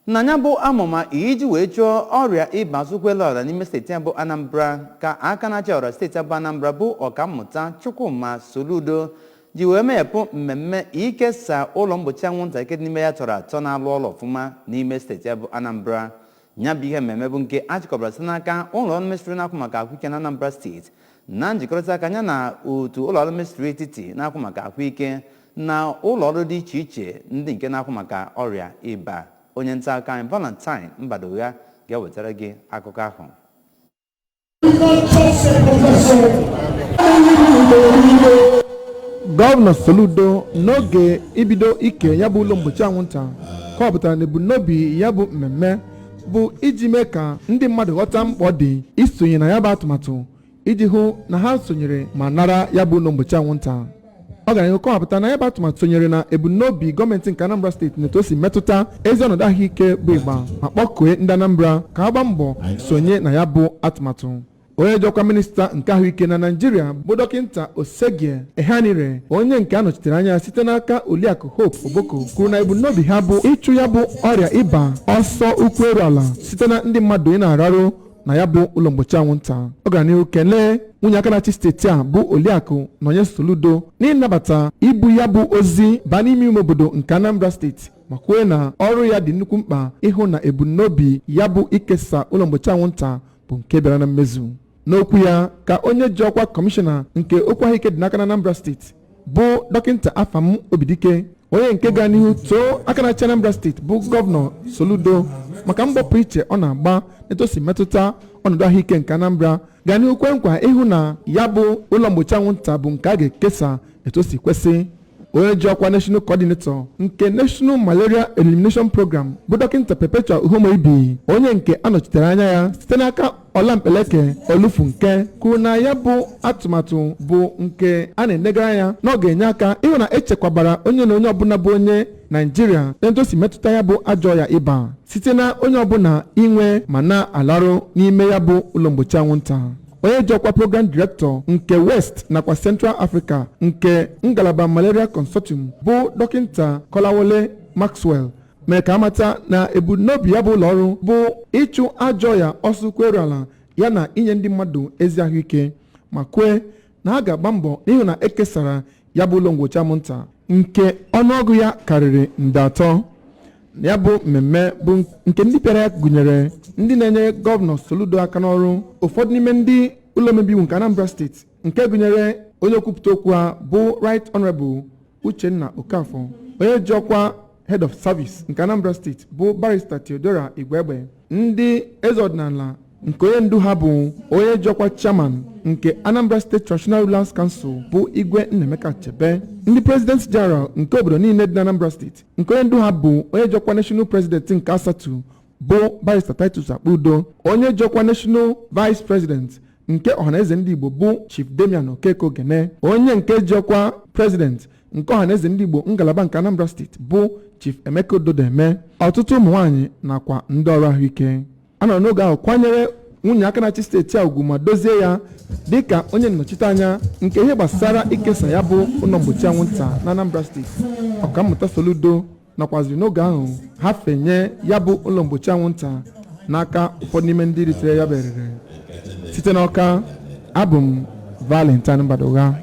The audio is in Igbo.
na nya bụ amụma iji wee chụọ ọrịa ịba azụkwela ọra n'ime steeti abụ Anambra ka aka na-achị ọra steeti abụ Anambra bụ ọkammụta Chukwuma Soludo ji wee mepụ mmemme ikesa ụlọ mgbochi anwụnta ike n'ime ya tọrọ atọ na-alụ ọrụ ọfụma n'ime steeti abụ Anambra. Nya bụ ihe mmemme bụ nke achịkọbara site n'aka ụlọ ọrụ ministri na-akwụ maka ahụike na Anambra steeti na njikọrịta aka ya na otu ụlọ ọrụ ministri etiti na-akwụ maka ahụike na ụlọ ọrụ dị iche iche ndị nke na-akwụ maka ọrịa ịba. Onye nta aka anyị Valentine Mbadogha ga-ewetara gị akụkọ ahụ. Gọvanọ Soludo n'oge ibido ike ya bụ ụlọ mgbochi anwụnta kọwapụtara na ebumnobi ya bụ mmemme bụ iji mee ka ndị mmadụ ghọta mkpa ọ dị isonye na ya bụ atụmatụ iji hụ na ha sonyere ma nara ya bụ ụlọ mgbochi anwụnta. Ọ gara kọwapụta na ya bụ atụmatụ sonyere na ebumnobi gọọmenti nke Anambra steeti na etu o si metụta ezi ọnọdụ ahụike bụ ịgba ma kpọkue ndị Anambra ka ha gbaa mbọ sonye na ya bụ atụmatụ. Onye jọkwa minista nke ahụike na Naịjirịa bụ dọkịnta Osegie Ehanire, onye nke anọchitere anya site n'aka Oliakụ Hope Oboko, kwuru na ebumnobi ha bụ ịchụ ya bụ ọrịa ịba ọsọ ukwu eru ala site na ndị mmadụ ị na-ararụ na ya bụ ụlọ mgbochi anwụnta. Ọ gara n'ihu kelee nwunye aka na-achị steeti a bụ Oliakụ Nonye Soludo n'ịnabata ibu ya bụ ozi baa n'ime ime obodo nke Anambra steeti ma kwuo na ọrụ ya dị nnukwu mkpa ịhụ na ebumnobi ya bụ ikesa ụlọ mgbochi anwụnta bụ nke bịara na mmezu. N'okwu ya ka onye ji ọkwa kọmishọna nke okwu ahụike dị n'aka na Anambra steeti bụ dọkịnta Afam Obidike, onye nke gaa n'ihu too aka na-achị Anambra steeti bụ gọvanọ Soludo maka mbọpụ iche ọ na-agba n'etosi metụta ọnọdụ ahụike nke Anambra, gaa n'ihu kwe nkwa ịhụ na ya bụ ụlọ mgbochi anwụnta bụ nke a ga-ekesa etosi kwesị. Onye ji ọkwa National Coordinator nke National Malaria Elimination Program bụ dọkịnta Perpetua Uhomoibi, onye nke anọchitere anya ya site n'aka Ọlampeleke Olufunke, kwuru na ya bụ atụmatụ bụ nke a na-enegara ya na ọ ga-enye aka ịhụ na echekwabara onye na onye ọbụla bụ onye Naijiria na-edosi metụta ya bụ ajọ ya ịba site na onye ọbụla inwe ma na-alarụ n'ime ya bụ ụlọ mgbochi anwụnta. Onye ji ọkwa program director nke West nakwa Central Africa nke ngalaba Malaria Consortium bụ dọkịnta Kolawole Maxwell mere ka amata na ebumnobi ya bụ ụlọ ọrụ bụ ịchụ ajọ ya ọsọ ukwu eru ala ya na inye ndị mmadụ ezi ahụike ma kwee na ha ga-agba mbọ n'ihu na ekesara ya bụ ụlọ mgbochi anwụnta nke ọnụọgụ ya karịrị nde 3. Ya bụ mmemme bụ nke ndị bịara ya gụnyere ndị na-enye gọvanọ Soludo aka n'ọrụ, ụfọdụ n'ime ndị ụlọ omebe iwu nke Anambra steeti nke gụnyere onye okwupụta okwu ha bụ Right Honorable Uchenna Okafọ, onye ji ọkwa Head of Service nke Anambra steeti bụ Barrister Theodora Igwegbe, ndị eze ọdịnala nke onye ndu ha bụ onye ji ọkwa Chairman nke Anambra State Traditional Rulers Council bụ Igwe Nnemeka Chebe, ndị President General nke obodo niile dị na Anambra steeti nke onye ndu ha bụ onye ji ọkwa National President nke Asatọ bụ Barrister Titus Akpụdo, onye ji ọkwa National Vice President nke ọhaneze ndị Igbo bụ Chief Damian Okeke Ogene, onye nke ji ọkwa President nke ọhaneze ndị Igbo ngalaba nke Anambra steeti bụ Chief Emeka Ododeme, ọtụtụ ụmụ nwaanyị nakwa ndị ọrụ ahụike. A nọ n'oge ahụ kwanyere nwunye aka na-achị steeti a ugwu ma dozie ya dịka onye nnọchite anya nke ihe gbasara ikesa ya bụ ụlọ mgbochi anwụnta na Anambra steeti. Ọkammụta Soludo nọkwaziri n'oge ahụ ha fenye ya bụ ụlọ mgbochi anwụnta n'aka ụfọdụ n'ime ndị ritere ya bụ erere. Site n'Ọka, abụ m Valentine Mbadogha.